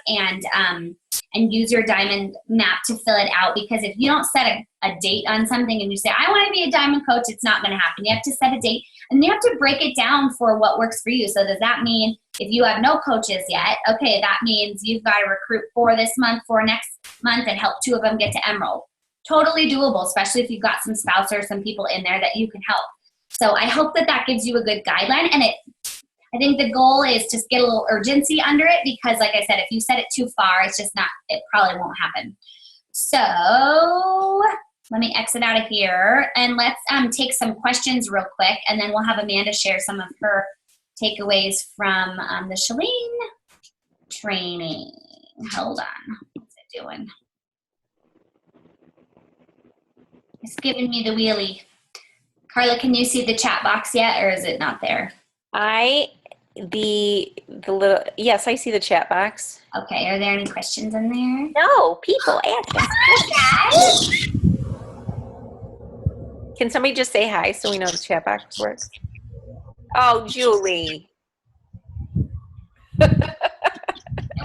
and use your diamond map to fill it out. Because if you don't set a date on something and you say, I want to be a diamond coach, it's not going to happen. You have to set a date, and you have to break it down for what works for you. So does that mean if you have no coaches yet, okay, that means you've got to recruit 4 this month, 4 next month, and help 2 of them get to Emerald. Totally doable, especially if you've got some spouse or some people in there that you can help. So I hope that gives you a good guideline. And I think the goal is just get a little urgency under it, because like I said, if you set it too far, it probably won't happen. So let me exit out of here, and let's take some questions real quick, and then we'll have Amanda share some of her takeaways from the Chalene training. Hold on. What's it doing? It's giving me the wheelie. Carla, can you see the chat box yet, or is it not there? Yes, I see the chat box. Okay, are there any questions in there? No, people ask us. Hi, guys. Can somebody just say hi so we know the chat box works? Oh, Julie. It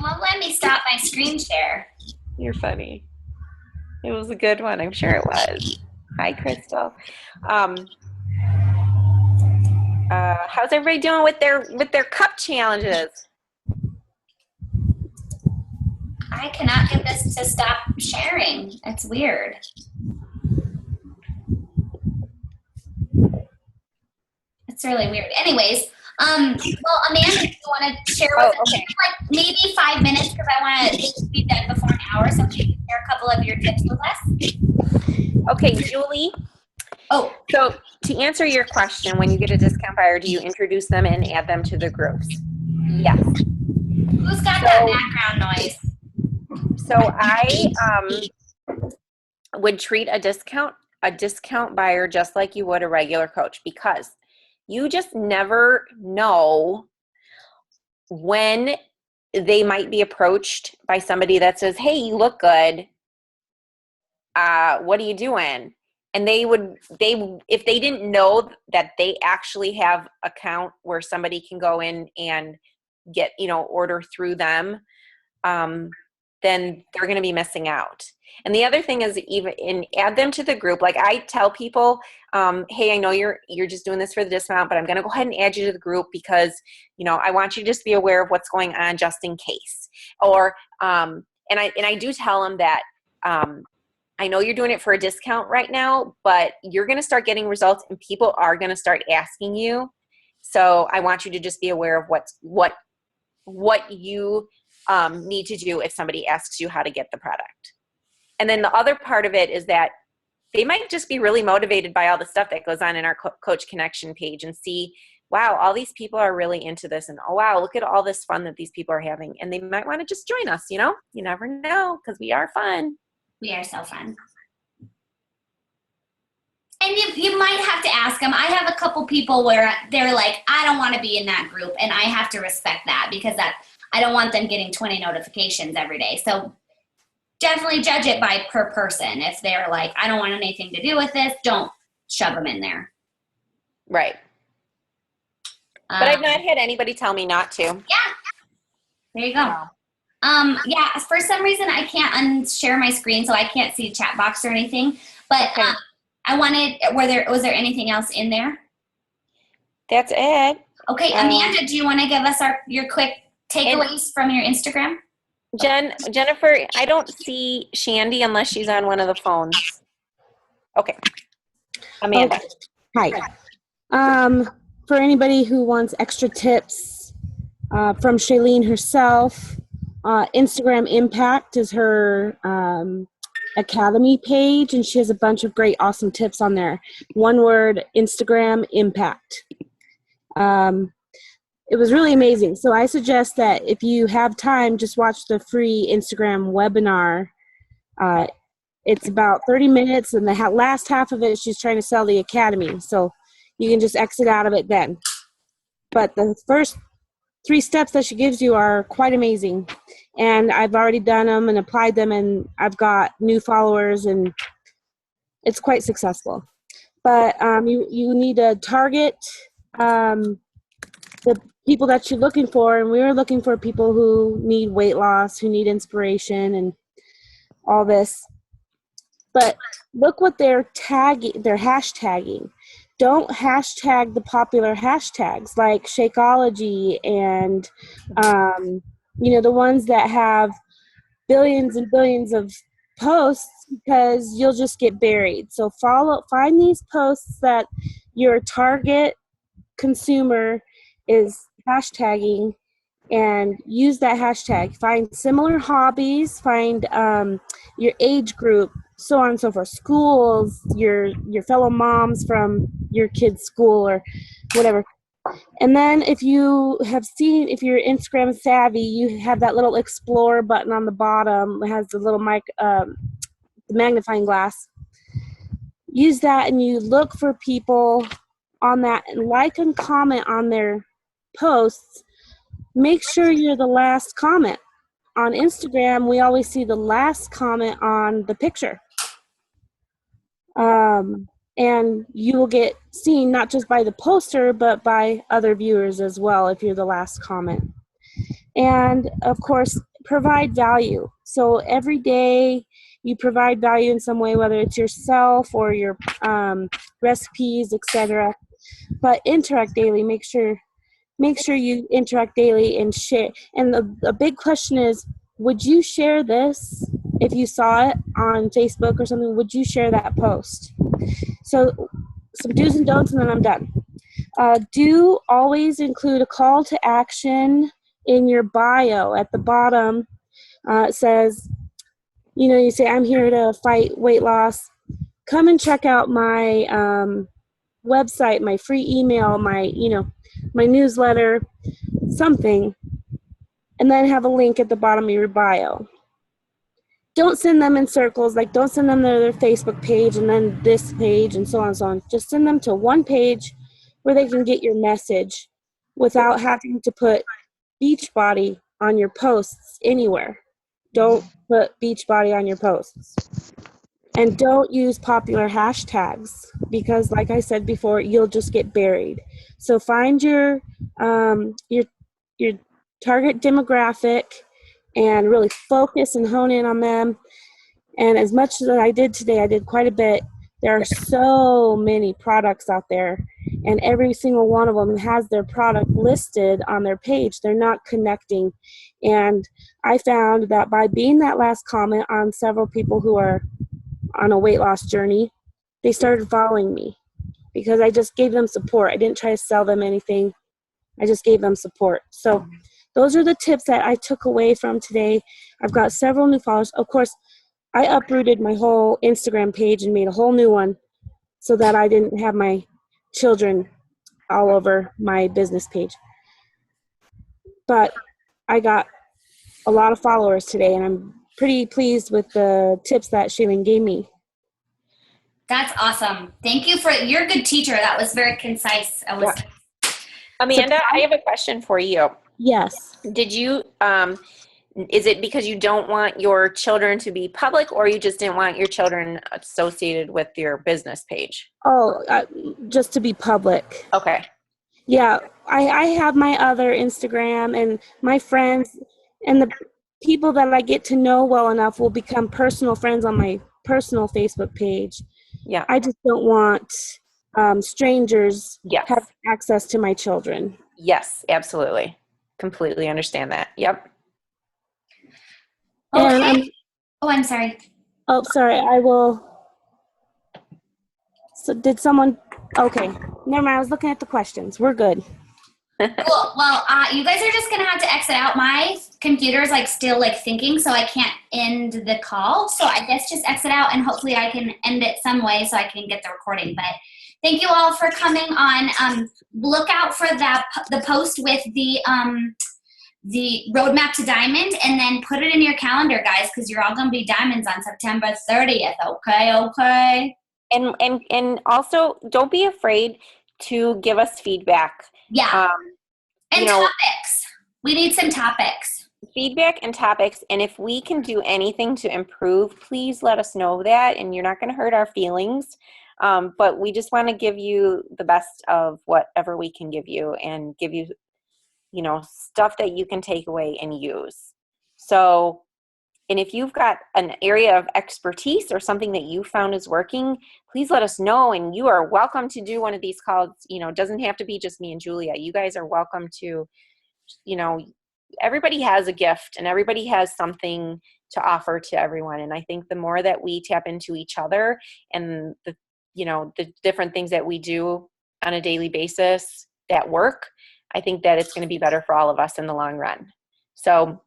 won't let me stop my screen share. You're funny. It was a good one. I'm sure it was. Hi, Crystal. How's everybody doing with their cup challenges? I cannot get this to stop sharing. That's weird. It's really weird. Anyways, well, Amanda, do you want to share with us like maybe 5 minutes, because I want to be done before an hour, so can you share a couple of your tips with us? Okay, Julie. Oh. So to answer your question, when you get a discount buyer, do you introduce them and add them to the groups? Yes. Who's got that background noise? So I would treat a discount buyer just like you would a regular coach, because you just never know when they might be approached by somebody that says, hey, you look good. What are you doing? And if they didn't know that they actually have an account where somebody can go in and get, order through them, then they're going to be missing out. And the other thing is add them to the group. Like I tell people, hey, I know you're just doing this for the discount, but I'm going to go ahead and add you to the group because, I want you to just be aware of what's going on just in case. Or, and I do tell them that, I know you're doing it for a discount right now, but you're going to start getting results and people are going to start asking you. So I want you to just be aware of what you need to do if somebody asks you how to get the product. And then the other part of it is that they might just be really motivated by all the stuff that goes on in our Coach Connection page and see, wow, all these people are really into this. And, oh, wow, look at all this fun that these people are having. And they might want to just join us, You never know, because we are fun. We are so fun. And you might have to ask them. I have a couple people where they're like, I don't want to be in that group. And I have to respect that because I don't want them getting 20 notifications every day. So definitely judge it by per person. If they're like, I don't want anything to do with this, don't shove them in there. Right. But I've not had anybody tell me not to. Yeah. There you go. Wow. Yeah, for some reason I can't unshare my screen, so I can't see chat box or anything. But okay. Was there anything else in there? That's it. Okay, Amanda, do you want to give us your quick takeaways from your Instagram? Jennifer, I don't see Shandy unless she's on one of the phones. Okay. Amanda. Okay. Hi. For anybody who wants extra tips from Shailene herself, Instagram Impact is her academy page, and she has a bunch of great, awesome tips on there. One word, Instagram Impact. It was really amazing. So I suggest that if you have time, just watch the free Instagram webinar. It's about 30 minutes, and the last half of it, she's trying to sell the academy. So you can just exit out of it then. But the first 3 steps that she gives you are quite amazing. And I've already done them and applied them, and I've got new followers, and it's quite successful. But you need to target the people that you're looking for, and we were looking for people who need weight loss, who need inspiration, and all this. But look what they're hashtagging. Don't hashtag the popular hashtags like Shakeology and the ones that have billions and billions of posts, because you'll just get buried. So find these posts that your target consumer is hashtagging and use that hashtag. Find similar hobbies, find your age group, so on and so forth, schools, your fellow moms from your kid's school or whatever. And then if you're Instagram savvy, you have that little explore button on the bottom. It has the little magnifying glass. use that and you look for people on that and like and comment on their posts, make sure you're the last comment. On Instagram, we always see the last comment on the picture. And you will get seen not just by the poster, but by other viewers as well if you're the last comment. And of course, provide value. So every day you provide value in some way, whether it's yourself or your recipes, etc. But interact daily. Make sure you interact daily and share. And the big question is, would you share this if you saw it on Facebook or something? Would you share that post? So some do's and don'ts, and then I'm done. Do always include a call to action in your bio. At the bottom, it says, you say, I'm here to fight weight loss. Come and check out my website, my free email, my newsletter, something, and then have a link at the bottom of your bio. Don't send them in circles, like don't send them to their Facebook page and then this page and so on and so on. Just send them to one page where they can get your message without having to put Beachbody on your posts anywhere. Don't put Beachbody on your posts. And don't use popular hashtags because, like I said before, you'll just get buried. So find your target demographic and really focus and hone in on them. And as much as I did today, I did quite a bit. There are so many products out there, and every single one of them has their product listed on their page. They're not connecting. And I found that by being that last comment on several people who are on a weight loss journey, they started following me because I just gave them support. I didn't try to sell them anything. I just gave them support. So those are the tips that I took away from today. I've got several new followers. Of course, I uprooted my whole Instagram page and made a whole new one so that I didn't have my children all over my business page. But I got a lot of followers today, and I'm pretty pleased with the tips that Shailene gave me. That's awesome. Thank you you're a good teacher. That was very concise. Amanda, I have a question for you. Yes. Did you, is it because you don't want your children to be public, or you just didn't want your children associated with your business page? Oh, just to be public. Okay. Yeah, I have my other Instagram, and my friends and the people that I get to know well enough will become personal friends on my personal Facebook page. Yeah. I just don't want strangers Yes. have access to my children. Yes, absolutely. Completely understand that. Yep. Okay. And I'm sorry. oh, sorry. I will. So did someone? Okay, never mind. I was looking at the questions. We're good. Cool. Well, you guys are just gonna have to exit out. My computer's still thinking, so I can't end the call. So I guess just exit out, and hopefully I can end it some way so I can get the recording. But thank you all for coming on. Look out for the post with the roadmap to diamond, and then put it in your calendar, guys, because you're all gonna be diamonds on September 30th. Okay. And also, don't be afraid to give us feedback. Yeah. And topics. We need some topics. Feedback and topics. And if we can do anything to improve, please let us know that. And you're not going to hurt our feelings. But we just want to give you the best of whatever we can give you, and give you, stuff that you can take away and use. So, and if you've got an area of expertise or something that you found is working, please let us know. And you are welcome to do one of these calls. It doesn't have to be just me and Julia. You guys are welcome to, everybody has a gift and everybody has something to offer to everyone. And I think the more that we tap into each other and the different things that we do on a daily basis that work, I think that it's going to be better for all of us in the long run. So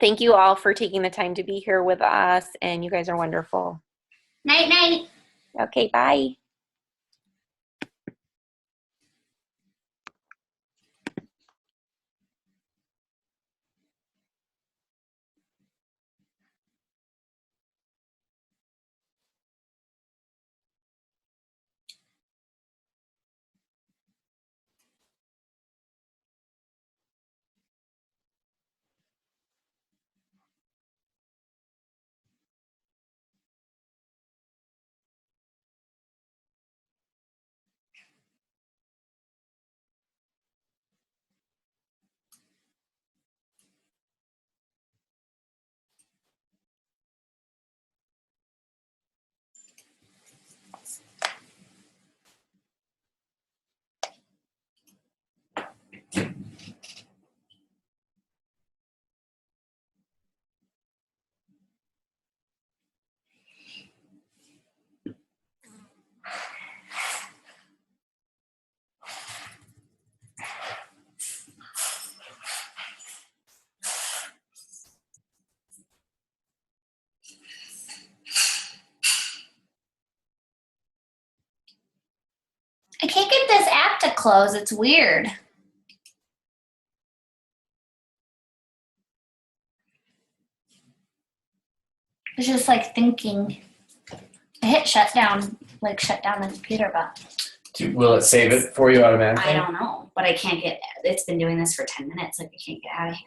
thank you all for taking the time to be here with us, and you guys are wonderful. Night. Okay, bye. I can't get this app to close. It's weird. It's just like thinking. I hit shut down the computer, but Will it save it for you automatically? I don't know. But I can't get, it's been doing this for 10 minutes. Like, I can't get out of here.